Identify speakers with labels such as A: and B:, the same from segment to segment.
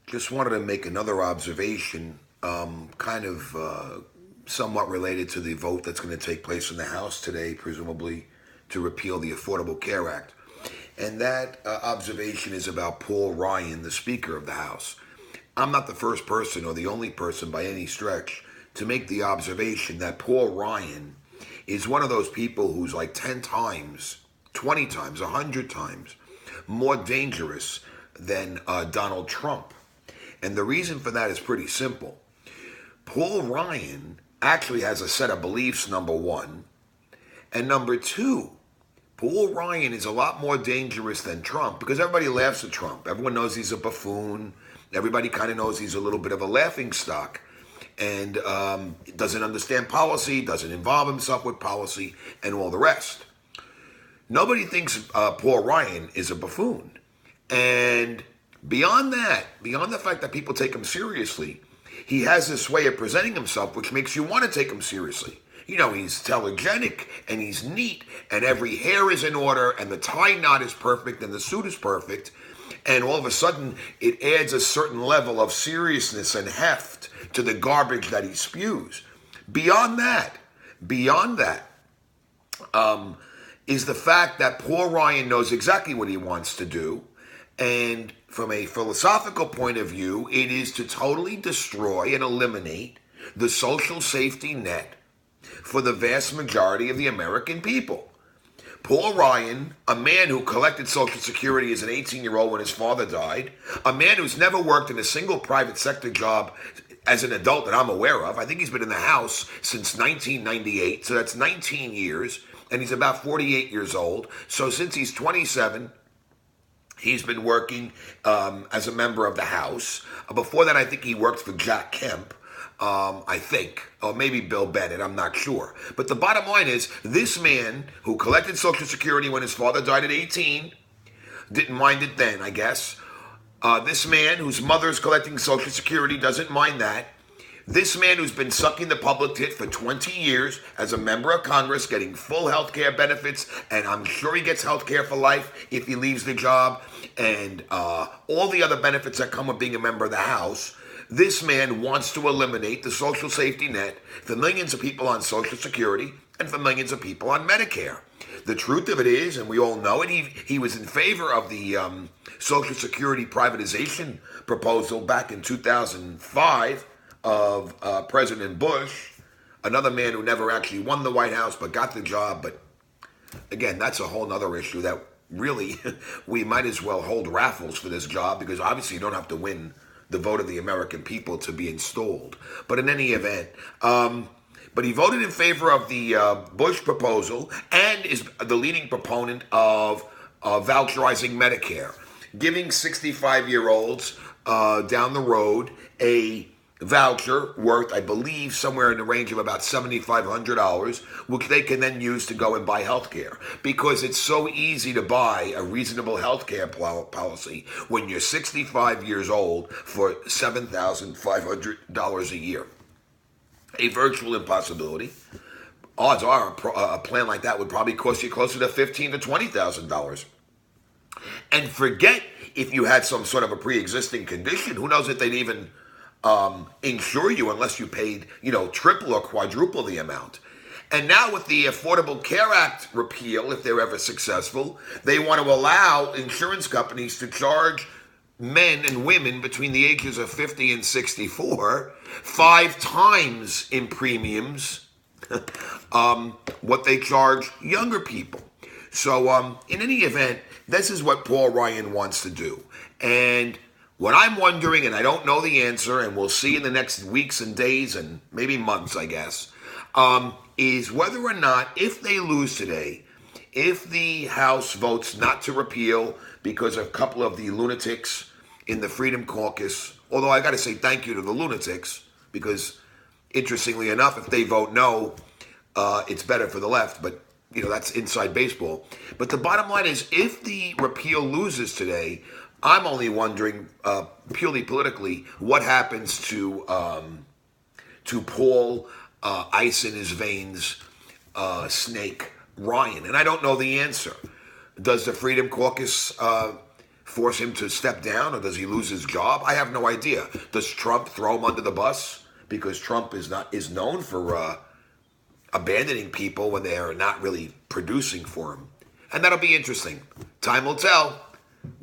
A: Just wanted to make another observation, somewhat related to the vote that's going to take place in the House today, presumably to repeal the Affordable Care Act. And that observation is about Paul Ryan, the Speaker of the House. I'm not the first person or the only person by any stretch to make the observation that Paul Ryan is one of those people who's like 10 times, 20 times, 100 times more dangerous than Donald Trump. And the reason for that is pretty simple. Paul Ryan actually has a set of beliefs, number one. And number two, Paul Ryan is a lot more dangerous than Trump because everybody laughs at Trump. Everyone knows he's a buffoon. Everybody kind of knows he's a little bit of a laughing stock and doesn't understand policy, doesn't involve himself with policy, and all the rest. Nobody thinks Paul Ryan is a buffoon. And beyond that, beyond the fact that people take him seriously, he has this way of presenting himself which makes you want to take him seriously. You know, he's telegenic and he's neat and every hair is in order and the tie knot is perfect and the suit is perfect. And all of a sudden, it adds a certain level of seriousness and heft to the garbage that he spews. Beyond that, is the fact that Paul Ryan knows exactly what he wants to do. And from a philosophical point of view, it is to totally destroy and eliminate the social safety net for the vast majority of the American people. Paul Ryan, a man who collected Social Security as an 18-year-old when his father died, a man who's never worked in a single private sector job as an adult that I'm aware of. I think he's been in the House since 1998, so that's 19 years, and he's about 48 years old. So since he's 27, he's been working as a member of the House. Before that, I think he worked for Jack Kemp. I think, or maybe Bill Bennett, I'm not sure. But the bottom line is, this man who collected Social Security when his father died at 18, didn't mind it then, I guess. This man whose mother's collecting Social Security doesn't mind that. This man who's been sucking the public tit for 20 years as a member of Congress, getting full health care benefits, and I'm sure he gets health care for life if he leaves the job, and all the other benefits that come with being a member of the House. This man wants to eliminate the social safety net for millions of people on Social Security and for millions of people on Medicare. The truth of it is, and we all know it, he was in favor of the Social Security privatization proposal back in 2005 of President Bush, another man who never actually won the White House but got the job. But again, that's a whole other issue that really we might as well hold raffles for this job because obviously you don't have to win the vote of the American people to be installed. But in any event, but he voted in favor of the Bush proposal and is the leading proponent of voucherizing Medicare, giving 65-year-olds down the road a voucher worth, I believe, somewhere in the range of about $7,500, which they can then use to go and buy health care. Because it's so easy to buy a reasonable health care policy when you're 65 years old for $7,500 a year. A virtual impossibility. Odds are a plan like that would probably cost you closer to $15,000 to $20,000. And forget if you had some sort of a pre-existing condition. Who knows if they'd even insure you unless you paid, triple or quadruple the amount. And now with the Affordable Care Act repeal, if they're ever successful, they want to allow insurance companies to charge men and women between the ages of 50 and 64 5 times in premiums what they charge younger people. So in any event, this is what Paul Ryan wants to do. And what I'm wondering, and I don't know the answer, and we'll see in the next weeks and days and maybe months, I guess, is whether or not, if they lose today, if the House votes not to repeal because of a couple of the lunatics in the Freedom Caucus, although I got to say thank you to the lunatics, because interestingly enough, if they vote no, it's better for the left, but that's inside baseball. But the bottom line is, if the repeal loses today, I'm only wondering, purely politically, what happens to Paul Ice in his veins snake Ryan, and I don't know the answer. Does the Freedom Caucus force him to step down, or does he lose his job? I have no idea. Does Trump throw him under the bus because Trump is known for abandoning people when they are not really producing for him? And that'll be interesting. Time will tell.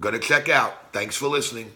A: Gonna check out. Thanks for listening.